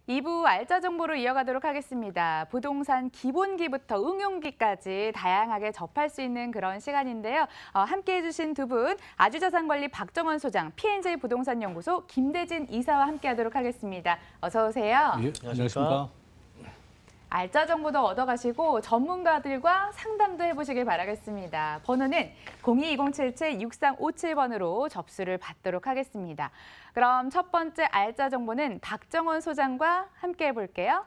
2부 알짜 정보로 이어가도록 하겠습니다. 부동산 기본기부터 응용기까지 다양하게 접할 수 있는 그런 시간인데요. 함께해 주신 두 분, 아주자산관리 박정원 소장, P&J 부동산연구소 김대진 이사와 함께하도록 하겠습니다. 어서 오세요. 예, 안녕하십니까. 알짜 정보도 얻어가시고 전문가들과 상담도 해보시길 바라겠습니다. 번호는 02-2077-6357번으로 접수를 받도록 하겠습니다. 그럼 첫 번째 알짜 정보는 박정원 소장과 함께 해볼게요.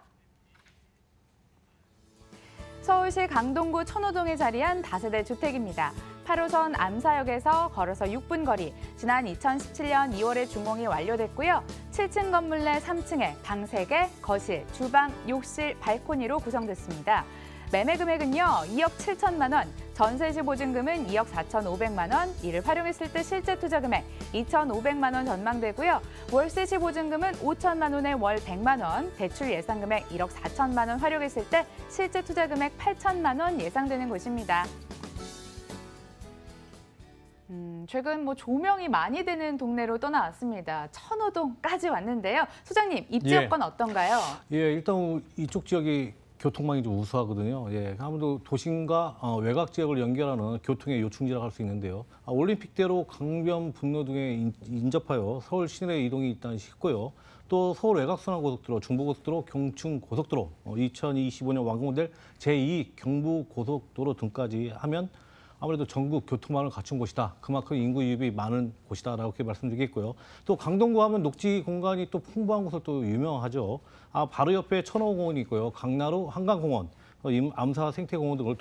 서울시 강동구 천호동에 자리한 다세대 주택입니다. 8호선 암사역에서 걸어서 6분 거리, 지난 2017년 2월에 준공이 완료됐고요. 7층 건물 내 3층에 방 3개, 거실, 주방, 욕실, 발코니로 구성됐습니다. 매매 금액은요, 2억 7천만 원, 전세 시 보증금은 2억 4,500만 원, 이를 활용했을 때 실제 투자 금액 2,500만 원 전망되고요. 월세 시 보증금은 5천만 원에 월 100만 원, 대출 예상 금액 1억 4천만 원 활용했을 때 실제 투자 금액 8천만 원 예상되는 곳입니다. 최근 조명이 많이 되는 동네로 떠나왔습니다. 천호동까지 왔는데요. 소장님, 입지 여건 어떤가요? 예, 일단 이쪽 지역이 교통망이 좀 우수하거든요. 예, 아무래도 도심과 외곽 지역을 연결하는 교통의 요충지라고 할 수 있는데요. 올림픽대로 강변 분로 등에 인접하여 서울 시내 이동이 일단 쉽고요. 또 서울 외곽순환고속도로, 중부고속도로, 경춘고속도로, 2025년 완공될 제2 경부고속도로 등까지 하면 아무래도 전국 교통망을 갖춘 곳이다. 그만큼 인구 유입이 많은 곳이다라고 이렇게 말씀드리겠고요. 또 강동구 하면 녹지 공간이 또 풍부한 곳으로 또 유명하죠. 바로 옆에 천호공원이 있고요. 강나루 한강공원, 암사 생태공원 등을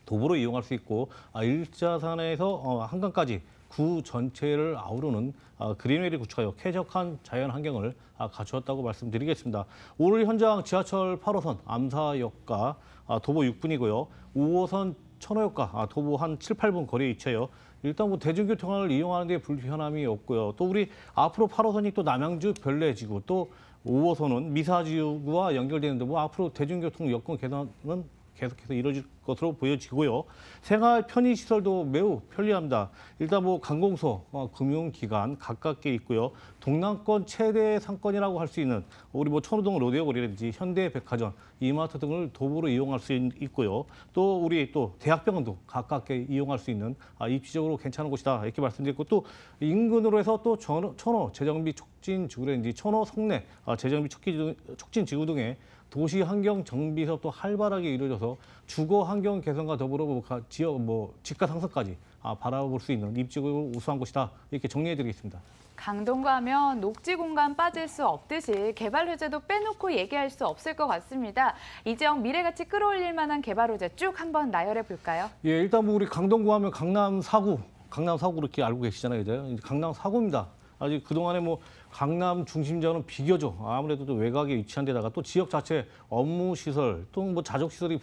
도보로 이용할 수 있고, 일자산에서 한강까지 구 전체를 아우르는 그린웨이를 구축하여 쾌적한 자연 환경을 갖추었다고 말씀드리겠습니다. 오늘 현장 지하철 8호선 암사역과 도보 6분이고요. 5호선 천호역과 도보 한 7, 8분 거리에 위치해요. 일단 대중교통을 이용하는 데 불편함이 없고요. 또 우리 앞으로 8호선이 또 남양주 별내지구, 또 5호선은 미사지구와 연결되는데 앞으로 대중교통 여건 개선은 계속해서 이루어질 것으로 보여지고요. 생활 편의시설도 매우 편리합니다. 일단 관공서, 금융기관 가깝게 있고요. 동남권 최대 상권이라고 할 수 있는 우리 천호동 로데오거리라든지 현대백화점, 이마트 등을 도보로 이용할 수 있고요. 또 우리 또 대학병원도 가깝게 이용할 수 있는 입지적으로 괜찮은 곳이다 이렇게 말씀드렸고, 또 인근으로 해서 또 천호 재정비 촉진지구라든지 천호 성내 재정비 촉진지구 등의 도시 환경 정비 사업도 활발하게 이루어져서 주거 환경 개선과 더불어 지역 집가 상승까지 바라볼 수 있는 입지적으로 우수한 곳이다 이렇게 정리해드리겠습니다. 강동구 하면 녹지 공간 빠질 수 없듯이 개발 호재도 빼놓고 얘기할 수 없을 것 같습니다. 이 지역 미래가치 끌어올릴 만한 개발 호재 쭉 한번 나열해 볼까요? 예, 일단 우리 강동구 하면 강남 4구 이렇게 알고 계시잖아요. 이제 강남 4구입니다. 아직 그동안에 강남 중심지역은 비교죠. 아무래도 또 외곽에 위치한 데다가 또 지역 자체 업무 시설 또 자족 시설이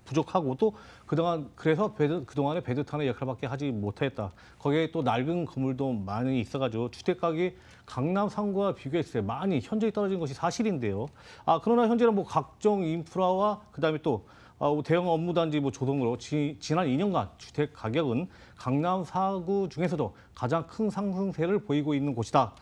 부족하고 또 그래서 그동안에 베드탄의 역할밖에 하지 못했다. 거기에 또 낡은 건물도 많이 있어가지고 주택 가격이 강남 3구와 비교했을 때 많이 현저히 떨어진 것이 사실인데요. 그러나 현재는 각종 인프라와 그다음에 또 대형 업무단지 조성으로 지난 2년간 주택 가격은 강남 4구 중에서도 가장 큰 상승세를 보이고 있는 곳이다.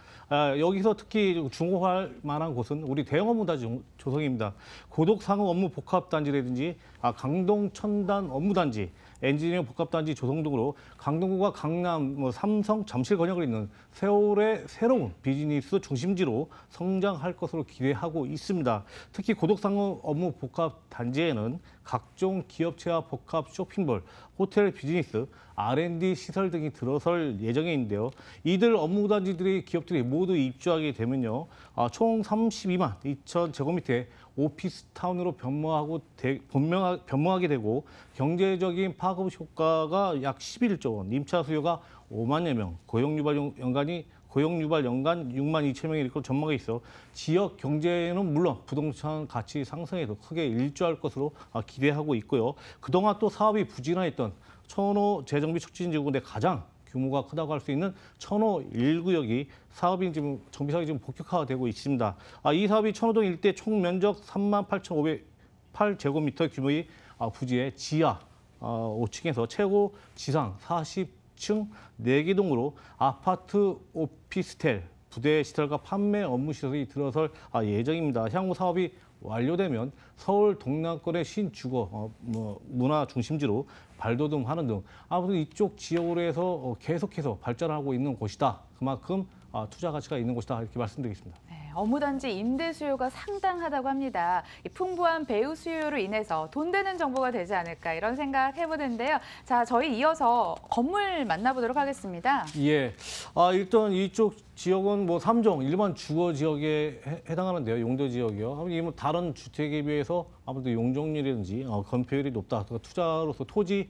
여기서 특히 주목할 만한 곳은 우리 대형 업무단지 조성입니다. 고독상업 업무 복합단지라든지 강동 첨단 업무단지, 엔지니어링 복합단지 조성 등으로 강동구가 강남, 삼성, 잠실 권역을 잇는 세월의 새로운 비즈니스 중심지로 성장할 것으로 기대하고 있습니다. 특히 고독상업 업무 복합단지에는 각종 기업체와 복합 쇼핑몰, 호텔 비즈니스, R&D 시설 등이 들어설 예정에 있는데요. 이들 업무단지들의 기업들이 모두 입주하게 되면요. 총 32만 2천 제곱미터의 오피스타운으로 변모하게 되고 경제적인 파급 효과가 약 11조 원, 임차 수요가 5만여 명, 고용유발 연간 6만 2천 명이 될 것으로 전망이 있어 지역 경제는 물론 부동산 가치 상승에도 크게 일조할 것으로 기대하고 있고요. 그동안 또 사업이 부진했던 천호 재정비 촉진지구인데 가장 규모가 크다고 할 수 있는 천호 1구역이 정비 사업이 지금 본격화되고 있습니다. 이 사업이 천호동 일대 총 면적 38,508제곱미터 규모의 부지의 지하 5층에서 최고 지상 40층 4개 동으로 아파트 오피스텔 부대 시설과 판매 업무 시설이 들어설 예정입니다. 향후 사업이 완료되면 서울 동남권의 신주거 문화 중심지로 발돋움하는 등 아무튼 이쪽 지역으로 해서 계속해서 발전하고 있는 곳이다. 그만큼 투자 가치가 있는 곳이다 이렇게 말씀드리겠습니다. 네, 어무단지 임대 수요가 상당하다고 합니다. 이 풍부한 배우 수요로 인해서 돈 되는 정보가 되지 않을까 이런 생각 해보는데요. 자, 저희 이어서 건물 만나보도록 하겠습니다. 예, 일단 이쪽 지역은 뭐 3종 일반 주거 지역에 해당하는데요. 용도 지역이요. 이게 뭐 다른 주택에 비해서 아무래도 용적률이라든지 건폐율이 높다. 투자로서 토지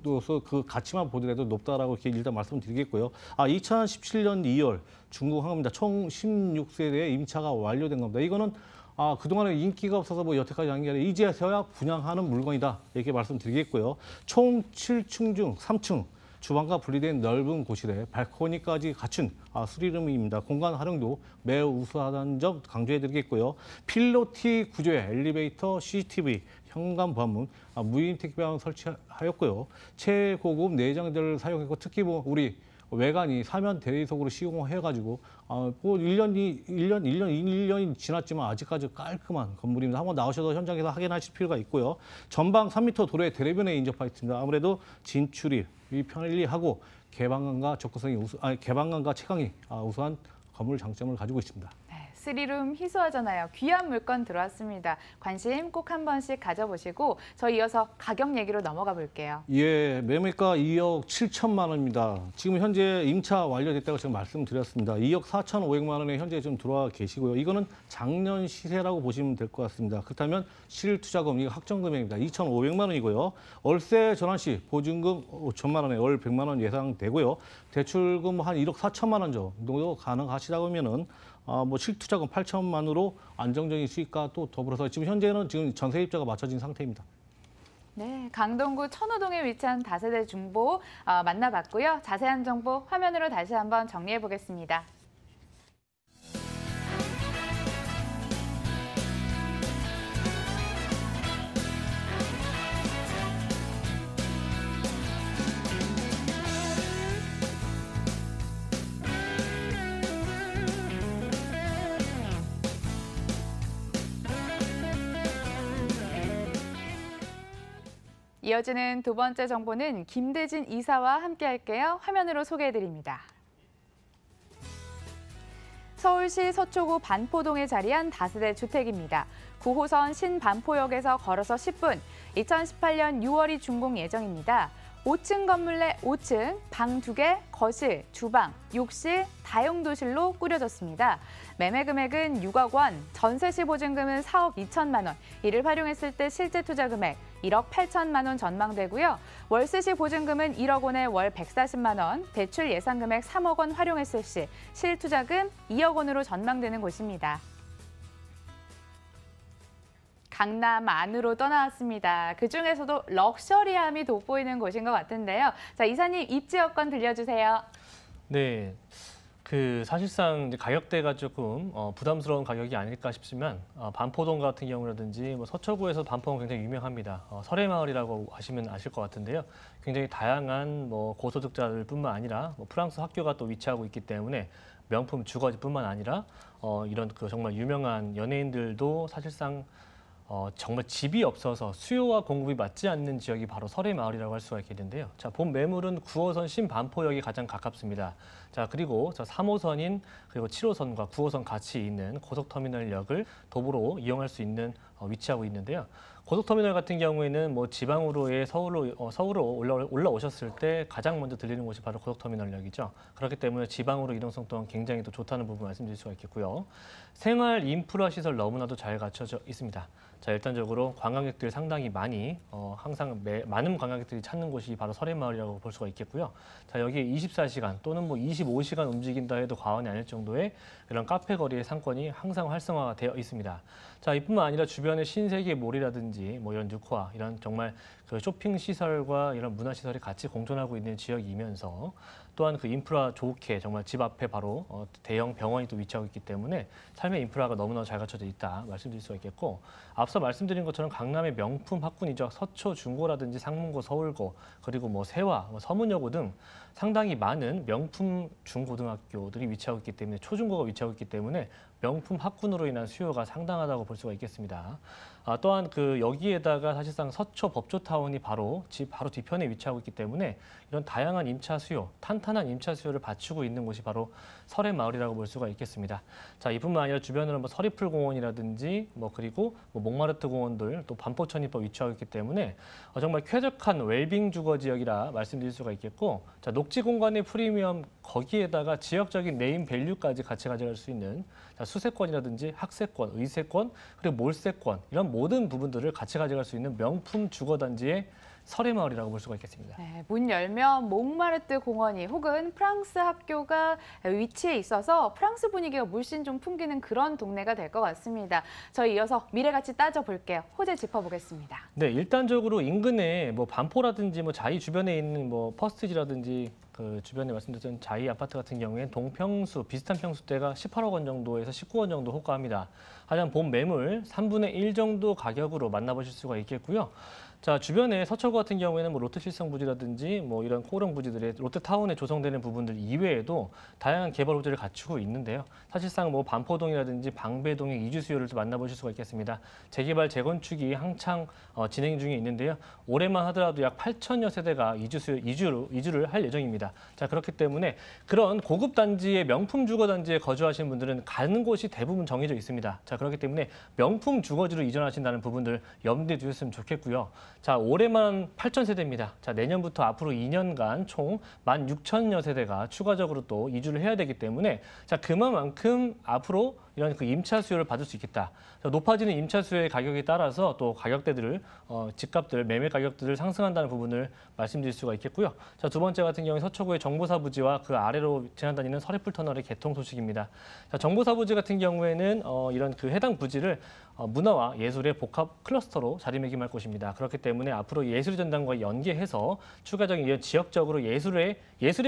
로서 그 가치만 보더라도 높다라고 이렇게 일단 말씀드리겠고요. 2017년 2월 중국 항공입니다. 총 16세대의 임차가 완료된 겁니다. 이거는 그동안에 인기가 없어서 뭐 여태까지 한 게 아니라 이제서야 분양하는 물건이다 이렇게 말씀드리겠고요. 총 7층 중 3층 주방과 분리된 넓은 거실에 발코니까지 갖춘 스리룸입니다. 공간 활용도 매우 우수하다는 점 강조해드리겠고요. 필로티 구조의 엘리베이터, CCTV, 현관 보안문, 무인 택배함 설치하였고요. 최고급 내장재를 사용했고 특히 뭐 우리 외관이 사면 대리석으로 시공해가지고 뭐 1년이 지났지만 아직까지 깔끔한 건물입니다. 한번 나오셔서 현장에서 확인하실 필요가 있고요. 전방 3m 도로에 대래변에 인접해 있습니다. 아무래도 진출이 편리하고 개방감과 개방감과 채광이 우수한 건물 장점을 가지고 있습니다. 스리룸 희소하잖아요. 귀한 물건 들어왔습니다. 관심 꼭 한 번씩 가져보시고 저희 이어서 가격 얘기로 넘어가 볼게요. 예, 매매가 2억 7천만 원입니다. 지금 현재 임차 완료됐다고 지금 말씀드렸습니다. 2억 4,500만 원에 현재 좀 들어와 계시고요. 이거는 작년 시세라고 보시면 될 것 같습니다. 그렇다면 실투자금, 이거 확정 금액입니다. 2,500만 원이고요. 월세 전환 시 보증금 5천만 원에 월 100만 원 예상되고요. 대출금 한 1억 4천만 원 정도 가능하시다고 하면은 뭐 실투자금 8천만으로 안정적인 수익과 또 더불어서 지금 현재는 지금 전세입자가 맞춰진 상태입니다. 네, 강동구 천호동에 위치한 다세대 중보 만나봤고요. 자세한 정보 화면으로 다시 한번 정리해 보겠습니다. 이어지는 두 번째 정보는 김대진 이사와 함께 할게요. 화면으로 소개해드립니다. 서울시 서초구 반포동에 자리한 다세대 주택입니다. 9호선 신반포역에서 걸어서 10분, 2018년 6월이 준공 예정입니다. 5층 건물 내 5층, 방 2개, 거실, 주방, 욕실, 다용도실로 꾸려졌습니다. 매매 금액은 6억 원, 전세 시 보증금은 4억 2천만 원, 이를 활용했을 때 실제 투자 금액 1억 8천만 원 전망되고요. 월세 시 보증금은 1억 원에 월 140만 원, 대출 예상 금액 3억 원 활용했을 시 실투자금 2억 원으로 전망되는 곳입니다. 강남 안으로 떠나왔습니다. 그중에서도 럭셔리함이 돋보이는 곳인 것 같은데요. 자, 이사님 입지 여건 들려주세요. 네, 사실상 이제 가격대가 조금 부담스러운 가격이 아닐까 싶지만 반포동 같은 경우라든지 뭐 서초구에서 반포동 굉장히 유명합니다. 설해마을이라고 아시면 아실 것 같은데요. 굉장히 다양한 뭐 고소득자들뿐만 아니라 뭐 프랑스 학교가 또 위치하고 있기 때문에 명품 주거지뿐만 아니라 이런 정말 유명한 연예인들도 사실상 정말 집이 없어서 수요와 공급이 맞지 않는 지역이 바로 설해마을이라고 할 수가 있겠는데요. 자, 본 매물은 9호선 신반포역이 가장 가깝습니다. 자, 그리고 3호선인 그리고 7호선과 9호선 같이 있는 고속터미널역을 도보로 이용할 수 있는 위치하고 있는데요. 고속터미널 같은 경우에는 뭐 지방으로의 서울로 올라오셨을 때 가장 먼저 들리는 곳이 바로 고속터미널역이죠. 그렇기 때문에 지방으로 이동성 또한 굉장히 또 좋다는 부분 말씀드릴 수가 있겠고요. 생활 인프라 시설 너무나도 잘 갖춰져 있습니다. 자, 일단적으로 관광객들이 상당히 많이 항상 많은 관광객들이 찾는 곳이 바로 설해마을이라고 볼 수가 있겠고요. 자, 여기에 24시간 또는 뭐 25시간 움직인다 해도 과언이 아닐 정도의 이런 카페 거리의 상권이 항상 활성화가 되어 있습니다. 자, 이뿐만 아니라 주변의 신세계 몰이라든지 뭐 이런 뉴코아 이런 정말 그 쇼핑 시설과 이런 문화 시설이 같이 공존하고 있는 지역이면서 또한 그 인프라 좋게 정말 집 앞에 바로 대형 병원이 또 위치하고 있기 때문에 삶의 인프라가 너무나 잘 갖춰져 있다 말씀드릴 수가 있겠고, 앞서 말씀드린 것처럼 강남의 명품 학군이죠. 서초 중고라든지 상문고, 서울고, 그리고 뭐 세화, 서문여고 등 상당히 많은 명품 중고등학교들이 위치하고 있기 때문에, 초중고가 위치하고 있기 때문에 명품 학군으로 인한 수요가 상당하다고 볼 수가 있겠습니다. 또한 그 여기에다가 사실상 서초 법조타운이 바로 집 바로 뒤편에 위치하고 있기 때문에 이런 다양한 임차 수요, 탄탄한 임차 수요를 받치고 있는 곳이 바로 설해마을이라고 볼 수가 있겠습니다. 자, 이뿐만 아니라 주변으로 뭐 서리풀공원이라든지 그리고 목마르트 공원들, 또 반포천입법 위치하고 있기 때문에 정말 쾌적한 웰빙 주거 지역이라 말씀드릴 수가 있겠고, 자, 녹지 공간의 프리미엄, 거기에다가 지역적인 네임 밸류까지 같이 가져갈 수 있는 수세권이라든지 학세권, 의세권, 그리고 몰세권, 이런 모든 부분들을 같이 가져갈 수 있는 명품 주거단지의 설해마을이라고 볼 수가 있겠습니다. 네, 문 열면 몽마르트 공원이 혹은 프랑스 학교가 위치해 있어서 프랑스 분위기가 물씬 좀 풍기는 그런 동네가 될 것 같습니다. 저희 이어서 미래가치 따져볼게요. 호재 짚어보겠습니다. 네, 일단적으로 인근에 반포라든지 자이 주변에 있는 퍼스티지라든지 그 주변에 말씀드렸던 자이 아파트 같은 경우에는 동평수, 비슷한 평수대가 18억 원 정도에서 19억 정도 호가합니다. 하지만 본 매물 3분의 1 정도 가격으로 만나보실 수가 있겠고요. 자, 주변에 서초구 같은 경우에는 롯데실성 부지라든지 이런 코오롱 부지들의 롯데타운에 조성되는 부분들 이외에도 다양한 개발 호재를 갖추고 있는데요. 사실상 반포동이라든지 방배동의 이주 수요를 또 만나보실 수가 있겠습니다. 재개발, 재건축이 한창 진행 중에 있는데요. 올해만 하더라도 약 8천여 세대가 이주를 할 예정입니다. 자, 그렇기 때문에 그런 고급 단지의 명품 주거 단지에 거주하시는 분들은 가는 곳이 대부분 정해져 있습니다. 자, 그렇기 때문에 명품 주거지로 이전하신다는 부분들 염두에 두셨으면 좋겠고요. 자, 올해만 8천 세대입니다. 자, 내년부터 앞으로 2년간 총 16,000여 세대가 추가적으로 또 이주를 해야 되기 때문에, 자, 그만큼 앞으로 이런 그 임차 수요를 받을 수 있겠다. 자, 높아지는 임차 수요의 가격에 따라서 또 가격대들을 집값들, 매매 가격들을 상승한다는 부분을 말씀드릴 수가 있겠고요. 자, 두 번째 같은 경우에 서초구의 정보사 부지와 그 아래로 지나다니는 서리풀 터널의 개통 소식입니다. 자, 정보사 부지 같은 경우에는 이런 그 해당 부지를 문화와 예술의 복합 클러스터로 자리매김할 것입니다. 그렇기 때문에 앞으로 예술의 전당과 연계해서 추가적인 지역적으로 예술의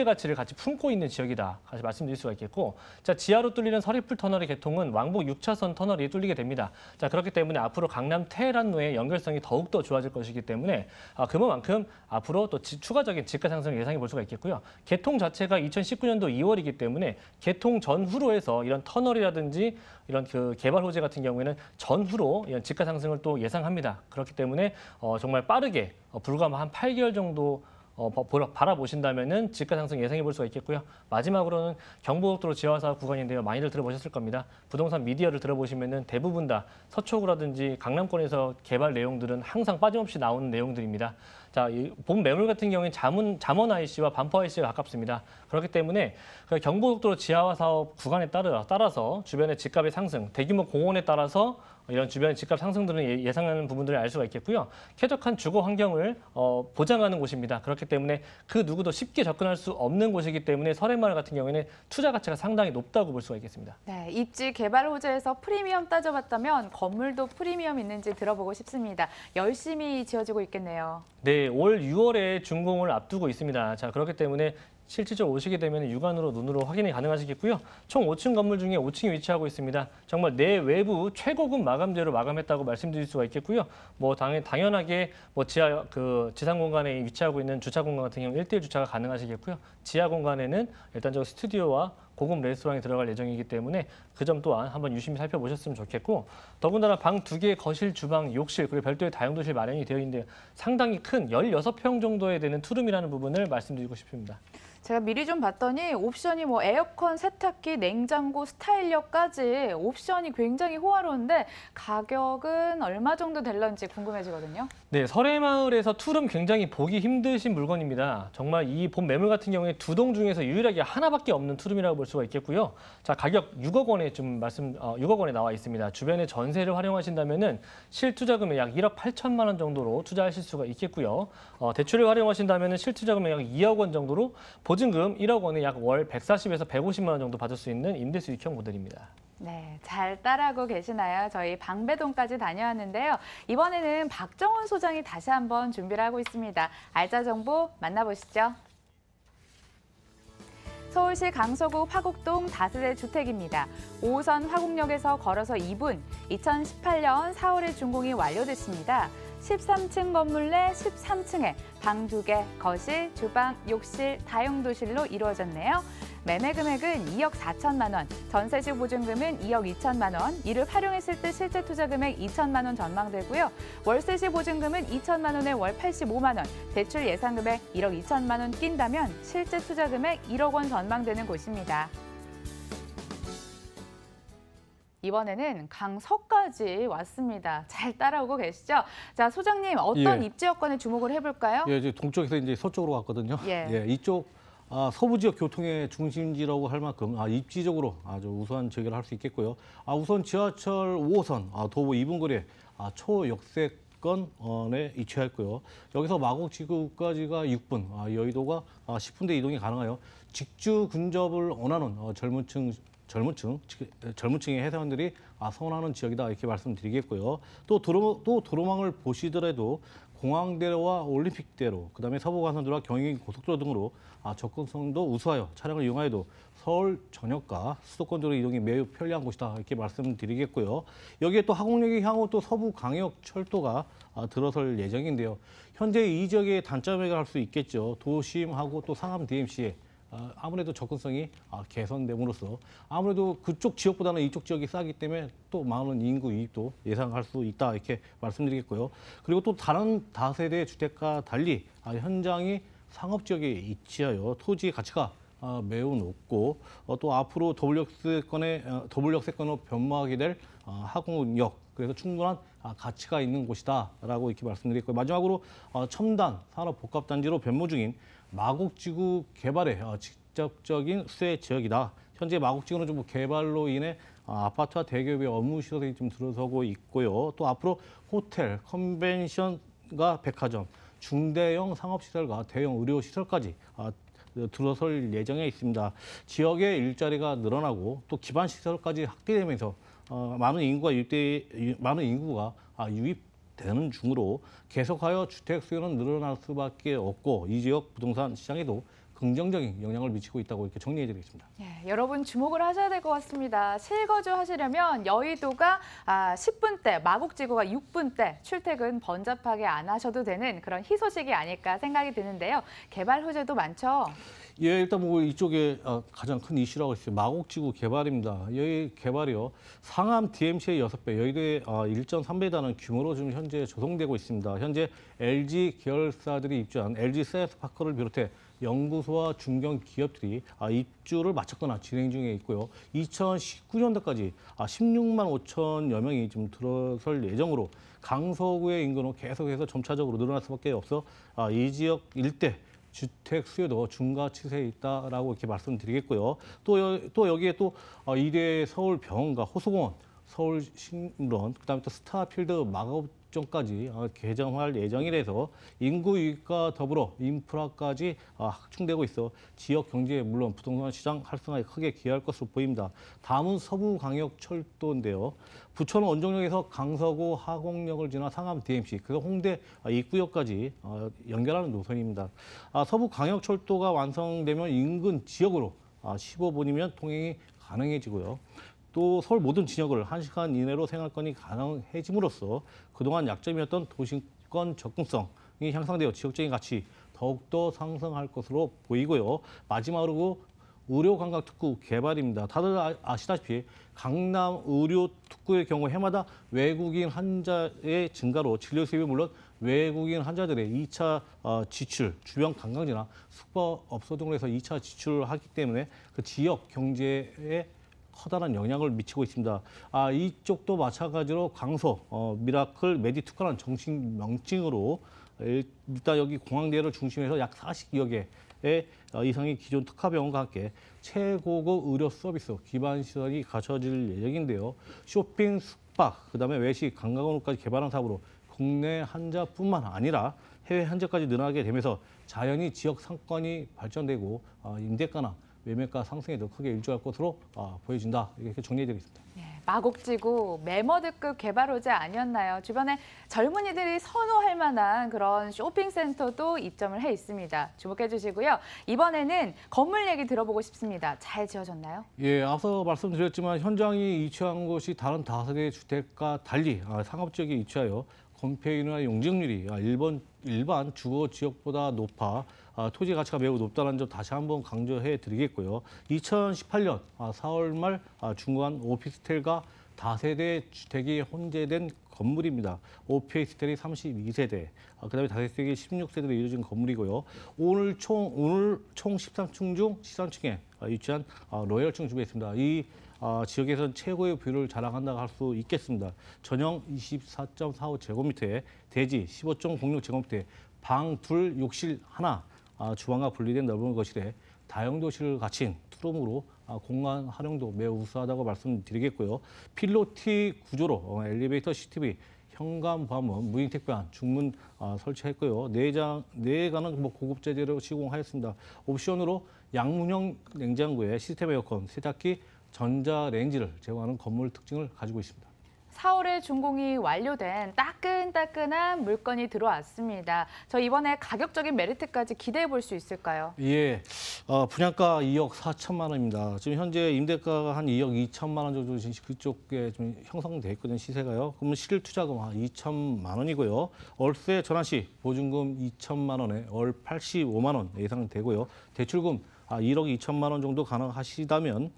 가치를 같이 품고 있는 지역이다. 다시 말씀드릴 수가 있겠고, 자, 지하로 뚫리는 서리풀 터널의 개통은 왕복 6차선 터널이 뚫리게 됩니다. 자, 그렇기 때문에 앞으로 강남 테헤란로의 연결성이 더욱더 좋아질 것이기 때문에 그만큼 앞으로 또 추가적인 집가 상승을 예상해 볼 수가 있겠고요. 개통 자체가 2019년도 2월이기 때문에 개통 전후로 해서 이런 터널이라든지 이런 그 개발 호재 같은 경우에는 전후로 이런 집가 상승을 또 예상합니다. 그렇기 때문에 정말 빠르게 불과 한 8개월 정도 바라보신다면은 집가 상승 예상해 볼 수가 있겠고요. 마지막으로는 경부고속도로 지하화 사업 구간인데요. 많이들 들어보셨을 겁니다. 부동산 미디어를 들어보시면은 대부분 다 서초구라든지 강남권에서 개발 내용들은 항상 빠짐없이 나오는 내용들입니다. 자, 본 매물 같은 경우에는 잠원 IC와 반포 IC가 가깝습니다. 그렇기 때문에 그 경부고속도로 지하화 사업 구간에 따라서 주변의 집값의 상승, 대규모 공원에 따라서 이런 주변 집값 상승들은 예상하는 부분들을 알 수가 있겠고요. 쾌적한 주거 환경을 보장하는 곳입니다. 그렇기 때문에 그 누구도 쉽게 접근할 수 없는 곳이기 때문에 설해마을 같은 경우에는 투자 가치가 상당히 높다고 볼 수가 있겠습니다. 네, 입지 개발 호재에서 프리미엄 따져봤다면 건물도 프리미엄 있는지 들어보고 싶습니다. 열심히 지어지고 있겠네요. 네, 올 6월에 준공을 앞두고 있습니다. 자, 그렇기 때문에 실질적으로 오시게 되면 육안으로 눈으로 확인이 가능하시겠고요. 총 5층 건물 중에 5층이 위치하고 있습니다. 정말 내외부 최고급 마감재로 마감했다고 말씀드릴 수가 있겠고요. 당연하게 지상 공간에 위치하고 있는 주차 공간 같은 경우 1대1 주차가 가능하시겠고요. 지하 공간에는 일단적으로 스튜디오와 고급 레스토랑이 들어갈 예정이기 때문에 그 점 또한 한번 유심히 살펴보셨으면 좋겠고, 더군다나 방 2개, 거실, 주방, 욕실, 그리고 별도의 다용도실 마련이 되어 있는데 상당히 큰 16평 정도에 되는 투룸이라는 부분을 말씀드리고 싶습니다. 제가 미리 좀 봤더니 옵션이 에어컨, 세탁기, 냉장고, 스타일러까지 옵션이 굉장히 호화로운데 가격은 얼마 정도 될런지 궁금해지거든요. 네, 설해마을에서 투룸 굉장히 보기 힘드신 물건입니다. 정말 이 본 매물 같은 경우에 두 동 중에서 유일하게 하나밖에 없는 투룸이라고 볼 수가 있겠고요. 자, 가격 6억 원에 6억 원에 나와 있습니다. 주변에 전세를 활용하신다면은 실투자금액 약 1억 8천만 원 정도로 투자하실 수가 있겠고요. 대출을 활용하신다면은 실투자금액 약 2억 원 정도로 보증금 1억 원에 약 월 140에서 150만 원 정도 받을 수 있는 임대 수익형 모델입니다. 네, 잘 따라하고 계시나요? 저희 방배동까지 다녀왔는데요. 이번에는 박정원 소장이 다시 한번 준비를 하고 있습니다. 알짜 정보 만나보시죠. 서울시 강서구 화곡동 다세대 주택입니다. 5호선 화곡역에서 걸어서 2분, 2018년 4월에 준공이 완료됐습니다. 13층 건물 내 13층에 방 2개, 거실, 주방, 욕실, 다용도실로 이루어졌네요. 매매 금액은 2억 4천만 원, 전세식 보증금은 2억 2천만 원, 이를 활용했을 때 실제 투자 금액 2천만 원 전망되고요. 월세식 보증금은 2천만 원에 월 85만 원, 대출 예상 금액 1억 2천만 원 낀다면 실제 투자 금액 1억 원 전망되는 곳입니다. 이번에는 강서까지 왔습니다. 잘 따라오고 계시죠? 자, 소장님 어떤 예. 입지 여건에 주목을 해볼까요? 예, 이제 동쪽에서 이제 서쪽으로 갔거든요. 예. 이쪽 서부 지역 교통의 중심지라고 할 만큼 입지적으로 아주 우수한 지역이라 할 수 있겠고요. 우선 지하철 5호선 도보 2분 거리에 초역세권에 위치하였고요. 여기서 마곡지구까지가 6분, 여의도가 10분대 이동이 가능하여 직주 근접을 원하는 젊은층의 회사원들이 선호하는 지역이다 이렇게 말씀드리겠고요. 또 도로망을 보시더라도 공항대로와 올림픽대로, 그다음에 서부간선도로와 경인고속도로 등으로 접근성도 우수하여 차량을 이용하여도 서울 전역과 수도권도로 이동이 매우 편리한 곳이다 이렇게 말씀드리겠고요. 여기에 또 화곡역이 향후 또 서부광역철도가 들어설 예정인데요. 현재 이 지역의 단점이라고 할 수 있겠죠. 도심하고 또 상암 DMC에 아무래도 접근성이 개선됨으로써 아무래도 그쪽 지역보다는 이쪽 지역이 싸기 때문에 또 많은 인구 이익도 예상할 수 있다 이렇게 말씀드리겠고요. 그리고 또 다른 다세대 주택과 달리 현장이 상업지역에 위치하여 토지 가치가 매우 높고 또 앞으로 더블역세권으로 변모하게 될 화곡역, 그래서 충분한 가치가 있는 곳이다라고 이렇게 말씀드리고요. 마지막으로 첨단 산업복합단지로 변모 중인 마곡지구 개발의 직접적인 수혜 지역이다. 현재 마곡지구는 좀 개발로 인해 아파트와 대기업의 업무 시설이 좀 들어서고 있고요. 또 앞으로 호텔, 컨벤션과 백화점, 중대형 상업시설과 대형 의료시설까지 들어설 예정에 있습니다. 지역의 일자리가 늘어나고 또 기반 시설까지 확대되면서 많은 인구가 유입되는 중으로 계속하여 주택 수요는 늘어날 수밖에 없고 이 지역 부동산 시장에도 긍정적인 영향을 미치고 있다고 이렇게 정리해드리겠습니다. 예, 여러분 주목을 하셔야 될 것 같습니다. 실거주 하시려면 여의도가 10분대, 마곡지구가 6분대, 출퇴근 번잡하게 안 하셔도 되는 그런 희소식이 아닐까 생각이 드는데요. 개발 호재도 많죠? 예, 일단 이쪽에 가장 큰 이슈라고 있어요. 마곡지구 개발입니다. 여기 개발이요. 상암 DMC의 6배, 여의도의 1.3배에 달하는 규모로 지금 현재 조성되고 있습니다. 현재 LG 계열사들이 입주한 LG 사이언스파크를 비롯해 연구소와 중견 기업들이 입주를 마쳤거나 진행 중에 있고요. 2019년도까지 16만 5천여 명이 좀 들어설 예정으로 강서구의 인구는 계속해서 점차적으로 늘어날 수밖에 없어 이 지역 일대 주택 수요도 증가 추세에 있다라고 이렇게 말씀드리겠고요. 또 여기에 또 이대 서울병원과 호수공원, 서울식물원, 그다음에 또 스타필드 마곡점까지 개정할 예정이라서 인구 유입과 더불어 인프라까지 확충되고 있어 지역 경제에 물론 부동산 시장 활성화에 크게 기여할 것으로 보입니다. 다음은 서부광역철도인데요. 부천 원종역에서 강서구 화곡역을 지나 상암 DMC, 그래서 홍대 입구역까지 연결하는 노선입니다. 서부광역철도가 완성되면 인근 지역으로 15분이면 통행이 가능해지고요. 또 서울 모든 지역을 1시간 이내로 생활권이 가능해짐으로써 그동안 약점이었던 도심권 접근성이 향상되어 지역적인 가치 더욱더 상승할 것으로 보이고요. 마지막으로 의료관광특구 개발입니다. 다들 아시다시피 강남 의료특구의 경우 해마다 외국인 환자의 증가로 진료 수입이 물론 외국인 환자들의 2차 지출, 주변 관광지나 숙박업소 등으로 해서 2차 지출을 하기 때문에 그 지역 경제에 커다란 영향을 미치고 있습니다. 이쪽도 마찬가지로 강서 미라클 메디특화라는 정식 명칭으로 일단 여기 공항대를 중심해서 약 40여 개의 이상의 기존 특화병원과 함께 최고급 의료 서비스 기반 시설이 갖춰질 예정인데요. 쇼핑, 숙박, 그다음에 외식, 관광으로까지 개발한 사업으로 국내 환자뿐만 아니라 해외 환자까지 늘어나게 되면서 자연히 지역 상권이 발전되고 임대가나 매매가 상승에 더 크게 일조할 것으로 보여진다. 이렇게 정리해드리겠습니다. 네, 마곡지구 매머드급 개발 호재 아니었나요? 주변에 젊은이들이 선호할 만한 그런 쇼핑센터도 입점을 해 있습니다. 주목해 주시고요. 이번에는 건물 얘기 들어보고 싶습니다. 잘 지어졌나요? 예, 앞서 말씀드렸지만 현장이 위치한 곳이 다른 다세대 주택과 달리 상업지역에 위치하여 건폐율이나 용적률이 일반 주거 지역보다 높아 토지 가치가 매우 높다는 점 다시 한번 강조해 드리겠고요. 2018년 4월 말 중간 오피스텔과 다세대 주택이 혼재된 건물입니다. 오피스텔이 32세대, 그다음에 다세대가 16세대로 이루어진 건물이고요. 오늘 총 13층 중 13층에 위치한 로열층 주변에 이 지역에서는 최고의 뷰를 자랑한다고 할 수 있겠습니다. 전용 24.45제곱미터에 대지 15.06제곱미터에 방 둘, 욕실 하나, 주방과 분리된 넓은 거실에 다용도실을 갖춘 투룸으로 공간 활용도 매우 우수하다고 말씀드리겠고요. 필로티 구조로 엘리베이터, CCTV, 현관 보안문, 무인 택배함, 중문 설치했고요. 내관은 고급 재재로 시공하였습니다. 옵션으로 양문형 냉장고에 시스템 에어컨, 세탁기, 전자레인지를 제공하는 건물 특징을 가지고 있습니다. 4월에 준공이 완료된 따끈따끈한 물건이 들어왔습니다. 저 이번에 가격적인 메리트까지 기대해 볼 수 있을까요? 예, 분양가 2억 4천만 원입니다. 지금 현재 임대가가 한 2억 2천만 원 정도 그쪽에 좀 형성돼 있거든요, 시세가요. 그러면 실투자금 한 2천만 원이고요. 월세 전환 시 보증금 2천만 원에 월 85만 원 예상되고요. 대출금 1억 2천만 원 정도 가능하시다면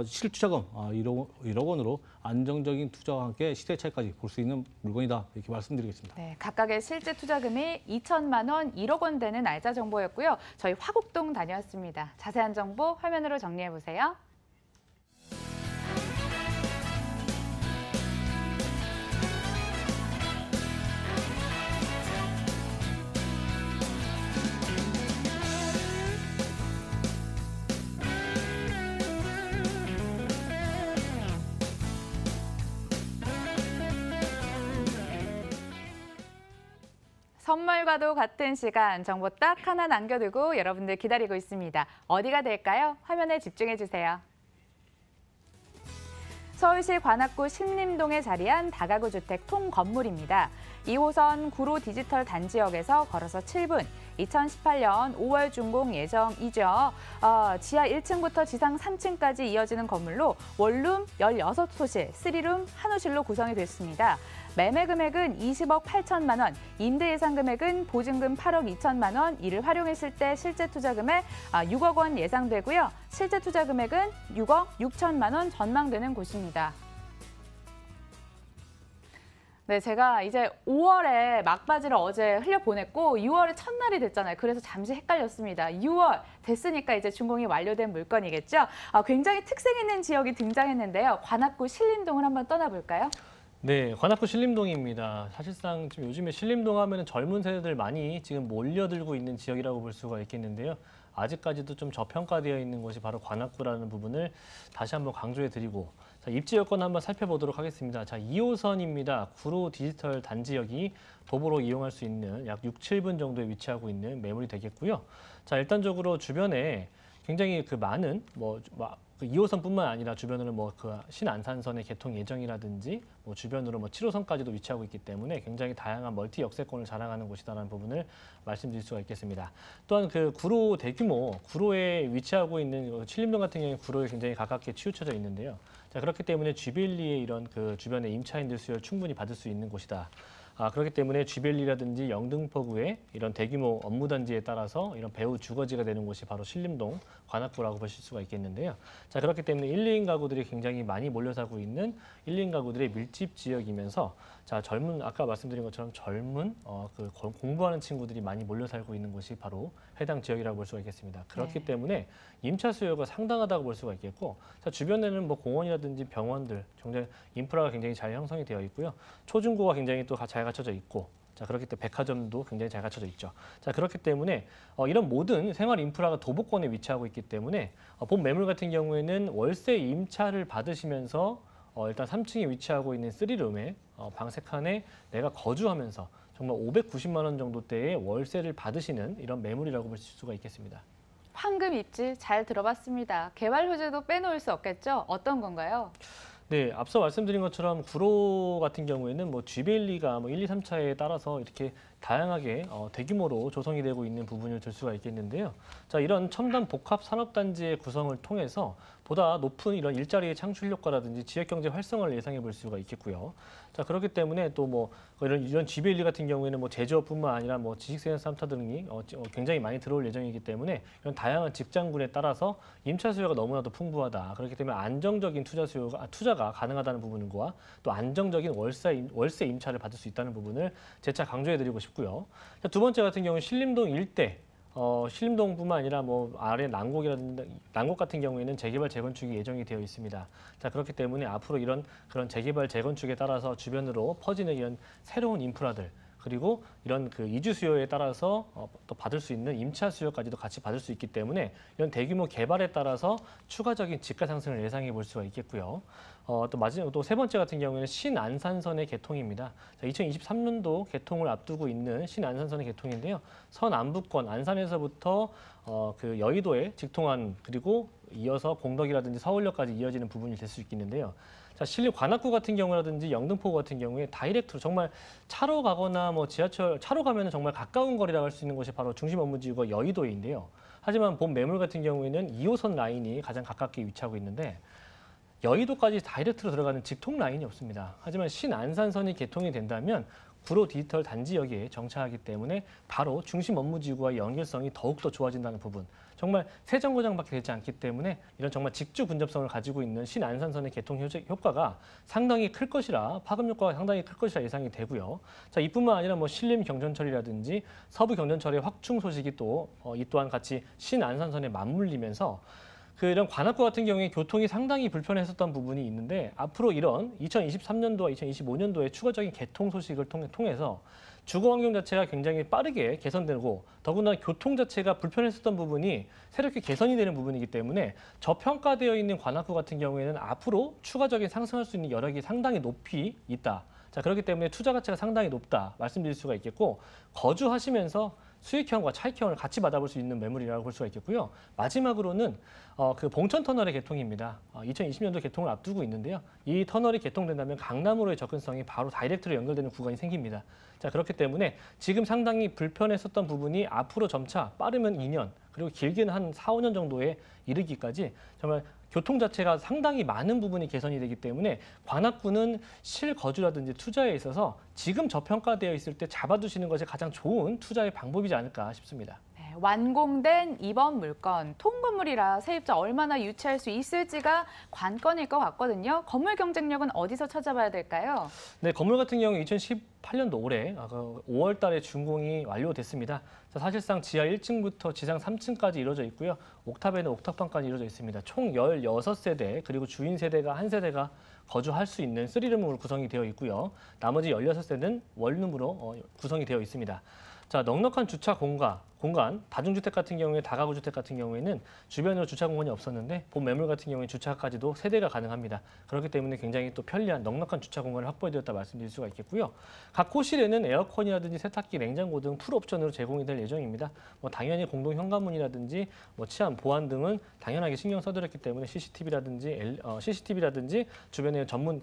실투자금 1억 원으로 안정적인 투자와 함께 시대 차이까지 볼 수 있는 물건이다. 이렇게 말씀드리겠습니다. 네, 각각의 실제 투자금이 2천만 원, 1억 원 되는 날짜 정보였고요. 저희 화곡동 다녀왔습니다. 자세한 정보 화면으로 정리해 보세요. 선물과도 같은 시간 정보 딱 하나 남겨두고 여러분들 기다리고 있습니다. 어디가 될까요? 화면에 집중해 주세요. 서울시 관악구 신림동에 자리한 다가구 주택 통건물입니다. 2호선 구로 디지털 단지역에서 걸어서 7분, 2018년 5월 준공 예정이죠. 지하 1층부터 지상 3층까지 이어지는 건물로 원룸 16호실, 3룸 1호실로 구성이 됐습니다. 매매 금액은 20억 8천만 원, 임대 예상 금액은 보증금 8억 2천만 원, 이를 활용했을 때 실제 투자 금액 6억 원 예상되고요. 실제 투자 금액은 6억 6천만 원 전망되는 곳입니다. 네, 제가 이제 5월에 막바지를 어제 흘려보냈고 6월에 첫날이 됐잖아요. 그래서 잠시 헷갈렸습니다. 6월 됐으니까 이제 준공이 완료된 물건이겠죠. 굉장히 특색 있는 지역이 등장했는데요. 관악구 신림동을 한번 떠나볼까요? 네, 관악구 신림동입니다. 사실상 지금 요즘에 신림동 하면 젊은 세대들 많이 지금 몰려들고 있는 지역이라고 볼 수가 있겠는데요. 아직까지도 좀 저평가되어 있는 곳이 바로 관악구라는 부분을 다시 한번 강조해 드리고, 자, 입지 여건 한번 살펴보도록 하겠습니다. 자, 2호선입니다. 구로 디지털 단지역이 도보로 이용할 수 있는 약 6, 7분 정도에 위치하고 있는 매물이 되겠고요. 자, 일단적으로 주변에 굉장히 많은 그 2호선뿐만 아니라 주변으로 그 신안산선의 개통 예정이라든지 주변으로 7호선까지도 위치하고 있기 때문에 굉장히 다양한 멀티 역세권을 자랑하는 곳이다라는 부분을 말씀드릴 수가 있겠습니다. 또한 그 구로 대규모 구로에 위치하고 있는 신림동 같은 경우에 구로에 굉장히 가깝게 치우쳐져 있는데요. 자, 그렇기 때문에 쥐벨리의 이런 그 주변의 임차인들 수요를 충분히 받을 수 있는 곳이다. 그렇기 때문에 쥐벨리라든지 영등포구의 이런 대규모 업무단지에 따라서 이런 배후 주거지가 되는 곳이 바로 신림동, 관악구라고 보실 수가 있겠는데요. 자, 그렇기 때문에 1, 2인 가구들이 굉장히 많이 몰려 살고 있는 1, 2인 가구들의 밀집 지역이면서 자, 아까 말씀드린 것처럼 젊은 공부하는 친구들이 많이 몰려 살고 있는 곳이 바로 해당 지역이라고 볼 수가 있겠습니다. 그렇기 때문에 임차 수요가 상당하다고 볼 수가 있겠고, 자, 주변에는 공원이라든지 병원들, 인프라가 굉장히 잘 형성이 되어 있고요. 초중고가 굉장히 또 잘 갖춰져 있고, 자, 그렇기 때문에 백화점도 굉장히 잘 갖춰져 있죠. 자, 그렇기 때문에 이런 모든 생활 인프라가 도보권에 위치하고 있기 때문에 본 매물 같은 경우에는 월세 임차를 받으시면서 일단 3층에 위치하고 있는 3룸에 방 3칸에 내가 거주하면서 정말 590만 원 정도대의 월세를 받으시는 이런 매물이라고 볼 수가 있겠습니다. 황금 입지 잘 들어봤습니다. 개발 호재도 빼놓을 수 없겠죠? 어떤 건가요? 네, 앞서 말씀드린 것처럼 구로 같은 경우에는 뭐 쥐벨리가 뭐 1, 2, 3차에 따라서 이렇게 다양하게 대규모로 조성이 되고 있는 부분을 들 수가 있겠는데요. 자, 이런 첨단 복합 산업단지의 구성을 통해서 보다 높은 이런 일자리의 창출 효과라든지 지역 경제 활성화를 예상해 볼 수가 있겠고요. 자, 그렇기 때문에 또 뭐 이런 쥐벨리 같은 경우에는 뭐 제조업뿐만 아니라 뭐 지식생산센터 등이 굉장히 많이 들어올 예정이기 때문에 이런 다양한 직장군에 따라서 임차 수요가 너무나도 풍부하다. 그렇기 때문에 안정적인 투자가 가능하다는 부분과 또 안정적인 월세 임차를 받을 수 있다는 부분을 재차 강조해드리고 싶고요. 자, 두 번째 같은 경우는 신림동 일대. 신림동뿐만 아니라 뭐 아래 난곡 같은 경우에는 재개발 재건축이 예정이 되어 있습니다. 자, 그렇기 때문에 앞으로 그런 재개발 재건축에 따라서 주변으로 퍼지는 이런 새로운 인프라들 그리고 이런 그 이주 수요에 따라서 또 받을 수 있는 임차 수요까지도 같이 받을 수 있기 때문에 이런 대규모 개발에 따라서 추가적인 집가 상승을 예상해 볼 수가 있겠고요. 또 세 번째 같은 경우에는 신안산선의 개통입니다. 자, 2023년도 개통을 앞두고 있는 신안산선의 개통인데요. 서남부권 안산에서부터 그 여의도에 직통한 그리고 이어서 공덕이라든지 서울역까지 이어지는 부분이 될 수 있겠는데요. 자, 신림 관악구 같은 경우라든지 영등포 같은 경우에 다이렉트로 정말 차로 가거나 뭐 지하철 차로 가면 정말 가까운 거리라고 할 수 있는 곳이 바로 중심 업무지구가 여의도인데요. 하지만 본 매물 같은 경우에는 2호선 라인이 가장 가깝게 위치하고 있는데 여의도까지 다이렉트로 들어가는 직통 라인이 없습니다. 하지만 신안산선이 개통이 된다면 구로 디지털 단지역에 정차하기 때문에 바로 중심 업무지구와의 연결성이 더욱더 좋아진다는 부분. 정말 세 정거장밖에 되지 않기 때문에 이런 정말 직주 근접성을 가지고 있는 신안산선의 개통 효과가 상당히 클 것이라 파급 효과가 상당히 클 것이라 예상이 되고요. 자, 이뿐만 아니라 뭐 신림 경전철이라든지 서부 경전철의 확충 소식이 이 또한 같이 신안산선에 맞물리면서 이런 관악구 같은 경우에 교통이 상당히 불편했었던 부분이 있는데 앞으로 이런 2023년도와 2025년도에 추가적인 개통 소식을 통해서 주거 환경 자체가 굉장히 빠르게 개선되고 더군다나 교통 자체가 불편했었던 부분이 새롭게 개선이 되는 부분이기 때문에 저평가되어 있는 관악구 같은 경우에는 앞으로 추가적인 상승할 수 있는 여력이 상당히 높이 있다. 자, 그렇기 때문에 투자 가치가 상당히 높다 말씀드릴 수가 있겠고 거주하시면서 수익형과 차익형을 같이 받아볼 수 있는 매물이라고 볼 수가 있겠고요. 마지막으로는 그 봉천 터널의 개통입니다. 2020년도 개통을 앞두고 있는데요. 이 터널이 개통된다면 강남으로의 접근성이 바로 다이렉트로 연결되는 구간이 생깁니다. 자, 그렇기 때문에 지금 상당히 불편했었던 부분이 앞으로 점차 빠르면 2년 그리고 길게는 한 4, 5년 정도에 이르기까지 정말 교통 자체가 상당히 많은 부분이 개선이 되기 때문에 관악구는 실거주라든지 투자에 있어서 지금 저평가되어 있을 때 잡아두시는 것이 가장 좋은 투자의 방법이지 않을까 싶습니다. 네, 완공된 이번 물건, 통건물이라 세입자 얼마나 유치할 수 있을지가 관건일 것 같거든요. 건물 경쟁력은 어디서 찾아봐야 될까요? 네, 건물 같은 경우 2018년도 올해 5월 달에 준공이 완료됐습니다. 사실상 지하 1층부터 지상 3층까지 이루어져 있고요. 옥탑에는 옥탑방까지 이루어져 있습니다. 총 16세대 그리고 주인 세대가 한 세대가 거주할 수 있는 3룸으로 구성이 되어 있고요. 나머지 16세대는 원룸으로 구성이 되어 있습니다. 자, 넉넉한 주차 공간, 다중주택 같은 경우에 다가구 주택 같은 경우에는 주변으로 주차 공간이 없었는데 본 매물 같은 경우에 주차까지도 세대가 가능합니다. 그렇기 때문에 굉장히 또 편리한 넉넉한 주차 공간을 확보해드렸다 말씀드릴 수가 있겠고요. 각 호실에는 에어컨이라든지 세탁기, 냉장고 등 풀옵션으로 제공이 될 예정입니다. 뭐 당연히 공동 현관문이라든지 뭐 치안, 보안 등은 당연하게 신경 써드렸기 때문에 CCTV라든지 주변에 전문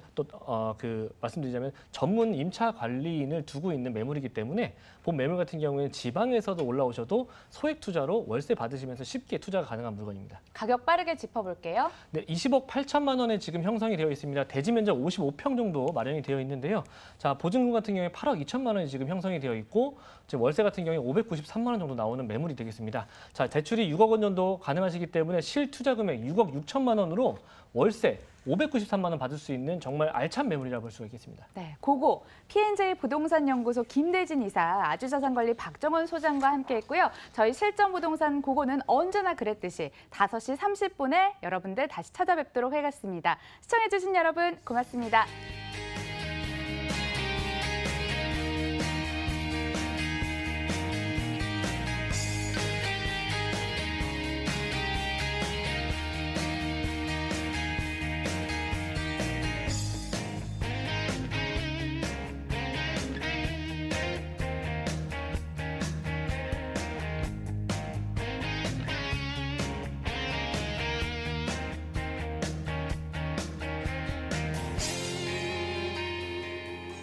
말씀드리자면 전문 임차 관리인을 두고 있는 매물이기 때문에 본 매물 같은 경우에는 지방에서도 올라오셔도 소액 투자로 월세 받으시면서 쉽게 투자가 가능한 물건입니다. 가격 빠르게 짚어볼게요. 네, 20억 8천만 원에 지금 형성이 되어 있습니다. 대지 면적 55평 정도 마련이 되어 있는데요. 자, 보증금 같은 경우에 8억 2천만 원이 지금 형성이 되어 있고 지금 월세 같은 경우에 593만 원 정도 나오는 매물이 되겠습니다. 자, 대출이 6억 원 정도 가능하시기 때문에 실투자 금액 6억 6천만 원으로 월세 593만 원 받을 수 있는 정말 알찬 매물이라고 볼 수가 있겠습니다. 네, 고고 P&J 부동산 연구소 김대진 이사, 아주자산관리 박정원 소장과 함께했고요. 저희 실전부동산 고고는 언제나 그랬듯이 5시 30분에 여러분들 다시 찾아뵙도록 하겠습니다. 시청해주신 여러분 고맙습니다.